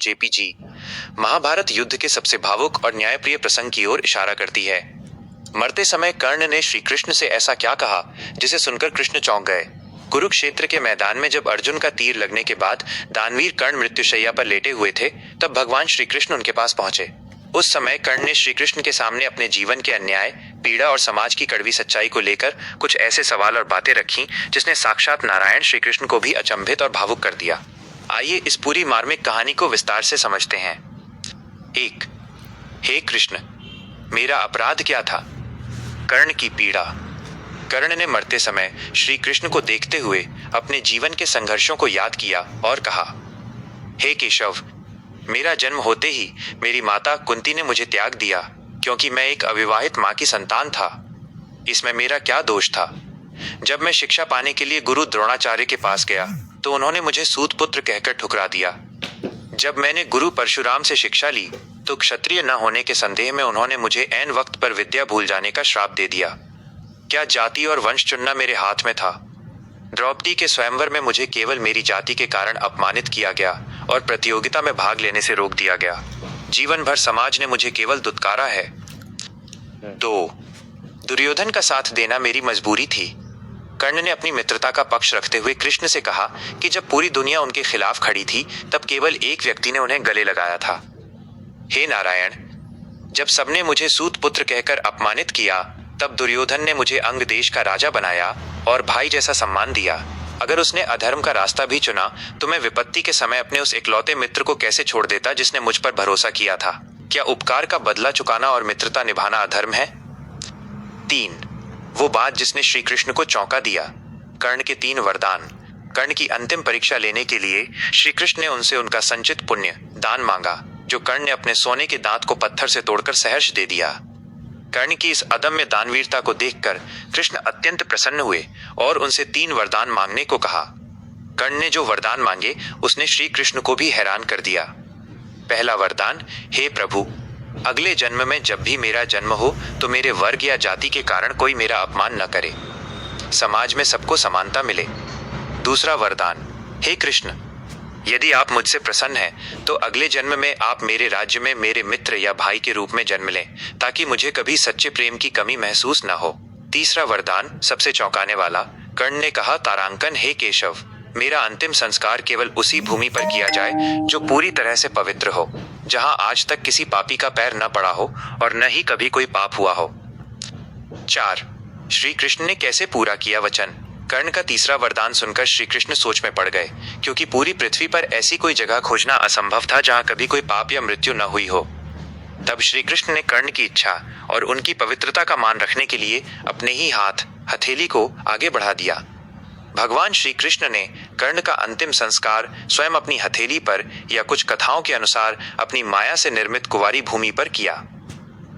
JPG Mahabharat युद्ध के सबसे भावुक और न्यायप्रिय प्रसंग की ओर इशारा करती है। मरते समय कर्ण ने श्री कृष्ण से ऐसा क्या कहा जिसे सुनकर कृष्ण चौंक गए। कुरुक्षेत्र के मैदान में जब अर्जुन का तीर लगने के बाद दानवीर कर्ण मृत्युशैया पर लेटे हुए थे, तब भगवान श्री कृष्ण उनके पास पहुंचे। उस समय कर्ण ने श्री कृष्ण के सामने अपने जीवन के अन्याय, पीड़ा और समाज की कड़वी सच्चाई को लेकर कुछ ऐसे सवाल और बातें रखी जिसने साक्षात नारायण श्री कृष्ण को भी अचंभित और भावुक कर दिया। आइए इस पूरी मार्मिक कहानी को विस्तार से समझते हैं। 1. हे कृष्ण, मेरा अपराध क्या था? कर्ण की पीड़ा। कर्ण ने मरते समय श्री कृष्ण को देखते हुए अपने जीवन के संघर्षों को याद किया और कहा, हे केशव, मेरा जन्म होते ही मेरी माता कुंती ने मुझे त्याग दिया क्योंकि मैं एक अविवाहित मां की संतान था। इसमें मेरा क्या दोष था? जब मैं शिक्षा पाने के लिए गुरु द्रोणाचार्य के पास गया तो उन्होंने मुझे सूत पुत्र कहकर ठुकरा दिया। जब मैंने गुरु परशुराम से शिक्षा ली तो क्षत्रिय न होने के संदेह में उन्होंने मुझे ऐन वक्त पर विद्या भूल जाने का श्राप दे दिया। क्या जाति और वंश चुनना मेरे हाथ में था? द्रौपदी के स्वयंवर में मुझे केवल मेरी जाति के कारण अपमानित किया गया और प्रतियोगिता में भाग लेने से रोक दिया गया। जीवन भर समाज ने मुझे केवल दुत्कारा है। 2. दुर्योधन का साथ देना मेरी मजबूरी थी। कर्ण ने अपनी मित्रता का पक्ष रखते हुए कृष्ण से कहा कि जब पूरी दुनिया उनके खिलाफ खड़ी थी तब केवल एक व्यक्ति ने उन्हें गले लगाया था। हे नारायण, जब सबने मुझे सूत पुत्र कहकर अपमानित किया तब दुर्योधन ने मुझे अंग देश का राजा बनाया और भाई जैसा सम्मान दिया। अगर उसने अधर्म का रास्ता भी चुना तो मैं विपत्ति के समय अपने उस इकलौते मित्र को कैसे छोड़ देता जिसने मुझ पर भरोसा किया था? क्या उपकार का बदला चुकाना और मित्रता निभाना अधर्म है? 3. वो बात जिसने श्री कृष्ण को चौंका दिया। कर्ण के 3 वरदान। कर्ण की अंतिम परीक्षा लेने के लिए श्री कृष्ण ने उनसे उनका संचित पुण्य दान मांगा, जो कर्ण ने अपने सोने के दांत को पत्थर से तोड़कर सहर्ष दे दिया। कर्ण की इस अदम्य दानवीरता को देखकर कृष्ण अत्यंत प्रसन्न हुए और उनसे 3 वरदान मांगने को कहा। कर्ण ने जो वरदान मांगे उसने श्री कृष्ण को भी हैरान कर दिया। पहला वरदान, हे प्रभु, अगले जन्म में जब भी मेरा जन्म हो तो मेरे वर्ग या जाति के कारण कोई मेरा अपमान न करे, समाज में सबको समानता मिले। दूसरा वरदान, हे कृष्ण, यदि आप मुझसे प्रसन्न हैं तो अगले जन्म में आप मेरे राज्य में मेरे मित्र या भाई के रूप में जन्म लें ताकि मुझे कभी सच्चे प्रेम की कमी महसूस न हो। तीसरा वरदान सबसे चौंकाने वाला। कर्ण ने कहा, तारांकन, हे केशव, मेरा अंतिम संस्कार केवल उसी भूमि पर किया जाए जो पूरी तरह से पवित्र हो, जहां आज तक किसी पापी का पैर न पड़ा हो और न ही कभी कोई पाप हुआ हो। 4. श्री कृष्ण ने कैसे पूरा किया वचन? कर्ण का तीसरा वरदान सुनकर श्री कृष्ण सोच में पड़ गए, क्योंकि पूरी पृथ्वी पर ऐसी कोई जगह खोजना असंभव था जहां कभी कोई पाप या मृत्यु न हुई हो। तब श्री कृष्ण ने कर्ण की इच्छा और उनकी पवित्रता का मान रखने के लिए अपने ही हाथ हथेली को आगे बढ़ा दिया। भगवान श्री कृष्ण ने कर्ण का अंतिम संस्कार स्वयं अपनी हथेली पर या कुछ कथाओं के अनुसार अपनी माया से निर्मित कुंवारी भूमि पर किया।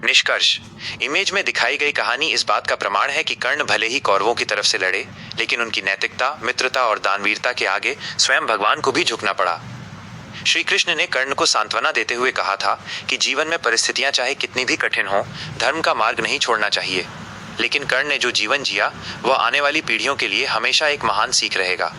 निष्कर्ष, इमेज में दिखाई गई कहानी इस बात का प्रमाण है कि कर्ण भले ही कौरवों की तरफ से लड़े, लेकिन उनकी नैतिकता, मित्रता और दानवीरता के आगे स्वयं भगवान को भी झुकना पड़ा। श्री कृष्ण ने कर्ण को सांत्वना देते हुए कहा था कि जीवन में परिस्थितियां चाहे कितनी भी कठिन हो, धर्म का मार्ग नहीं छोड़ना चाहिए। लेकिन कर्ण ने जो जीवन जिया वह आने वाली पीढ़ियों के लिए हमेशा एक महान सीख रहेगा।